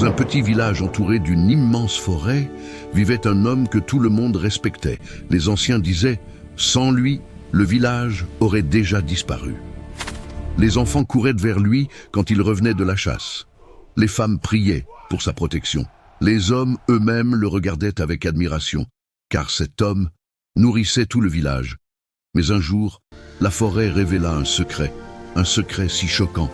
Dans un petit village entouré d'une immense forêt, vivait un homme que tout le monde respectait. Les anciens disaient, sans lui, le village aurait déjà disparu. Les enfants couraient vers lui quand il revenait de la chasse. Les femmes priaient pour sa protection. Les hommes eux-mêmes le regardaient avec admiration, car cet homme nourrissait tout le village. Mais un jour, la forêt révéla un secret si choquant,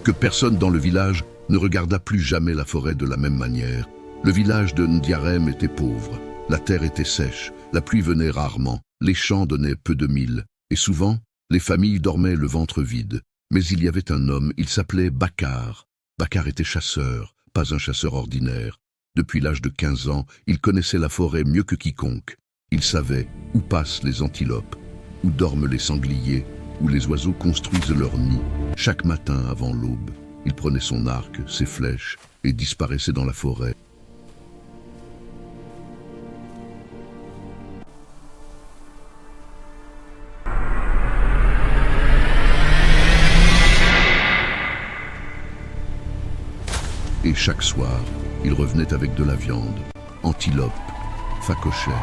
que personne dans le village ne regarda plus jamais la forêt de la même manière. Le village de Ndiarem était pauvre, la terre était sèche, la pluie venait rarement, les champs donnaient peu de mil, et souvent, les familles dormaient le ventre vide. Mais il y avait un homme, il s'appelait Bakar. Bakar était chasseur, pas un chasseur ordinaire. Depuis l'âge de 15 ans, il connaissait la forêt mieux que quiconque. Il savait où passent les antilopes, où dorment les sangliers, où les oiseaux construisent leurs nids. Chaque matin avant l'aube, il prenait son arc, ses flèches et disparaissait dans la forêt. Et chaque soir, il revenait avec de la viande, antilope, phacochère,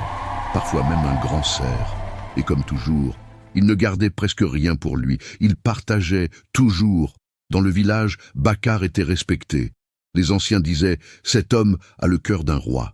parfois même un grand cerf. Et comme toujours, il ne gardait presque rien pour lui. Il partageait toujours. Dans le village, Bakar était respecté. Les anciens disaient « Cet homme a le cœur d'un roi ».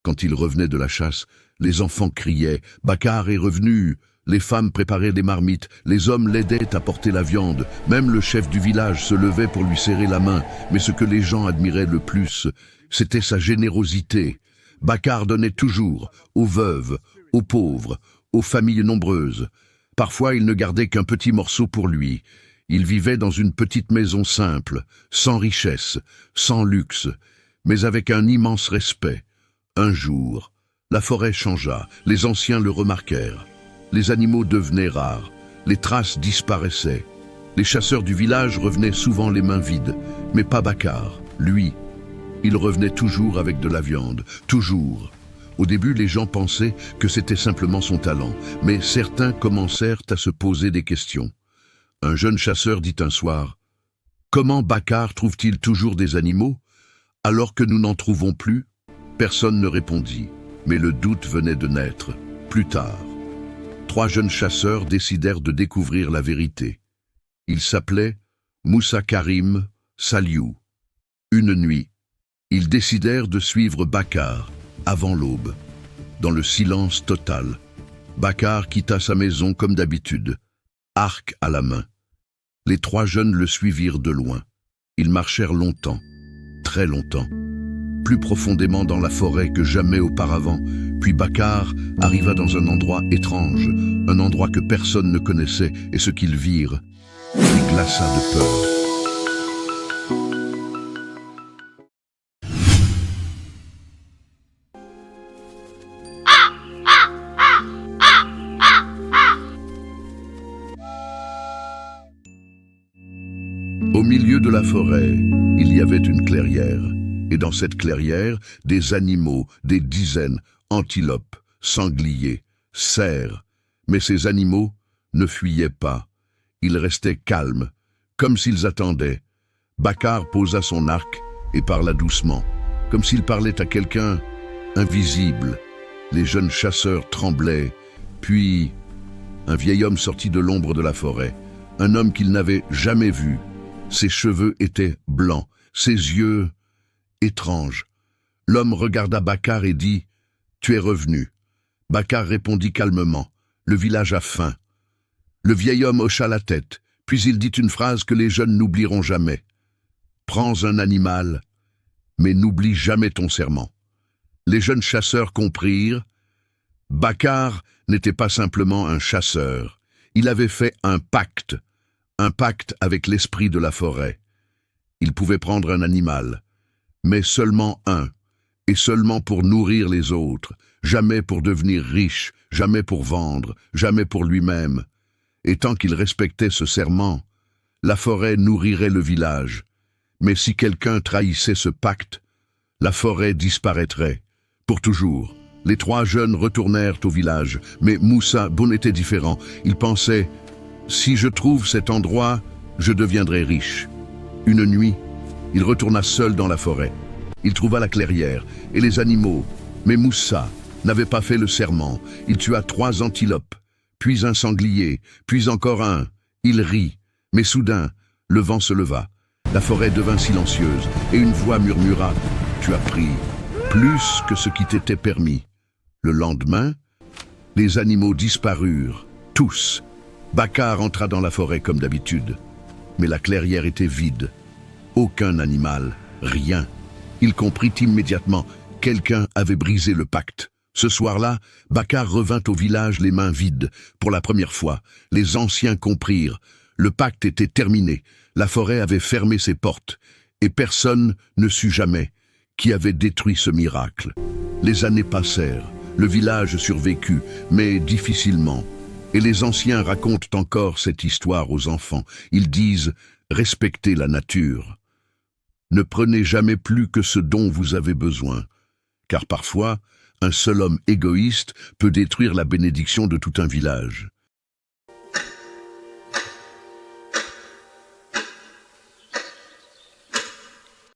Quand il revenait de la chasse, les enfants criaient « Bakar est revenu ». Les femmes préparaient des marmites, les hommes l'aidaient à porter la viande. Même le chef du village se levait pour lui serrer la main. Mais ce que les gens admiraient le plus, c'était sa générosité. Bakar donnait toujours, aux veuves, aux pauvres, aux familles nombreuses. Parfois, il ne gardait qu'un petit morceau pour lui. Il vivait dans une petite maison simple, sans richesse, sans luxe, mais avec un immense respect. Un jour, la forêt changea, les anciens le remarquèrent. Les animaux devenaient rares, les traces disparaissaient. Les chasseurs du village revenaient souvent les mains vides, mais pas Bakar. Lui, il revenait toujours avec de la viande, toujours. Au début, les gens pensaient que c'était simplement son talent, mais certains commencèrent à se poser des questions. Un jeune chasseur dit un soir « Comment Bakar trouve-t-il toujours des animaux, alors que nous n'en trouvons plus ?» Personne ne répondit, mais le doute venait de naître. Plus tard, 3 jeunes chasseurs décidèrent de découvrir la vérité. Ils s'appelaient Moussa Karim, Saliou. Une nuit, ils décidèrent de suivre Bakar avant l'aube. Dans le silence total, Bakar quitta sa maison comme d'habitude, arc à la main. Les 3 jeunes le suivirent de loin. Ils marchèrent longtemps, très longtemps, plus profondément dans la forêt que jamais auparavant. Puis Bakar arriva dans un endroit étrange, un endroit que personne ne connaissait, et ce qu'ils virent les glaça de peur. Au milieu de la forêt, il y avait une clairière. Et dans cette clairière, des animaux, des dizaines, antilopes, sangliers, cerfs. Mais ces animaux ne fuyaient pas. Ils restaient calmes, comme s'ils attendaient. Bakar posa son arc et parla doucement, comme s'il parlait à quelqu'un invisible. Les jeunes chasseurs tremblaient. Puis, un vieil homme sortit de l'ombre de la forêt. Un homme qu'ils n'avaient jamais vu. Ses cheveux étaient blancs, ses yeux étranges. L'homme regarda Bakar et dit « Tu es revenu ». Bakar répondit calmement « Le village a faim ». Le vieil homme hocha la tête, puis il dit une phrase que les jeunes n'oublieront jamais. « Prends un animal, mais n'oublie jamais ton serment ». Les jeunes chasseurs comprirent. Bakar n'était pas simplement un chasseur. Il avait fait un pacte avec l'esprit de la forêt. Il pouvait prendre un animal, mais seulement un, et seulement pour nourrir les autres, jamais pour devenir riche, jamais pour vendre, jamais pour lui-même. Et tant qu'il respectait ce serment, la forêt nourrirait le village. Mais si quelqu'un trahissait ce pacte, la forêt disparaîtrait, pour toujours. Les 3 jeunes retournèrent au village, mais Moussa Boun était différent. Il pensait « Si je trouve cet endroit, je deviendrai riche ». Une nuit, il retourna seul dans la forêt. Il trouva la clairière et les animaux, mais Moussa n'avait pas fait le serment. Il tua 3 antilopes, puis un sanglier, puis encore un. Il rit, mais soudain, le vent se leva. La forêt devint silencieuse et une voix murmura « Tu as pris plus que ce qui t'était permis ». Le lendemain, les animaux disparurent, tous. Bakar entra dans la forêt comme d'habitude. Mais la clairière était vide. Aucun animal, rien. Il comprit immédiatement, quelqu'un avait brisé le pacte. Ce soir-là, Bakar revint au village les mains vides. Pour la première fois, les anciens comprirent. Le pacte était terminé. La forêt avait fermé ses portes. Et personne ne sut jamais qui avait détruit ce miracle. Les années passèrent. Le village survécut, mais difficilement. Et les anciens racontent encore cette histoire aux enfants. Ils disent « Respectez la nature. Ne prenez jamais plus que ce dont vous avez besoin. » Car parfois, un seul homme égoïste peut détruire la bénédiction de tout un village.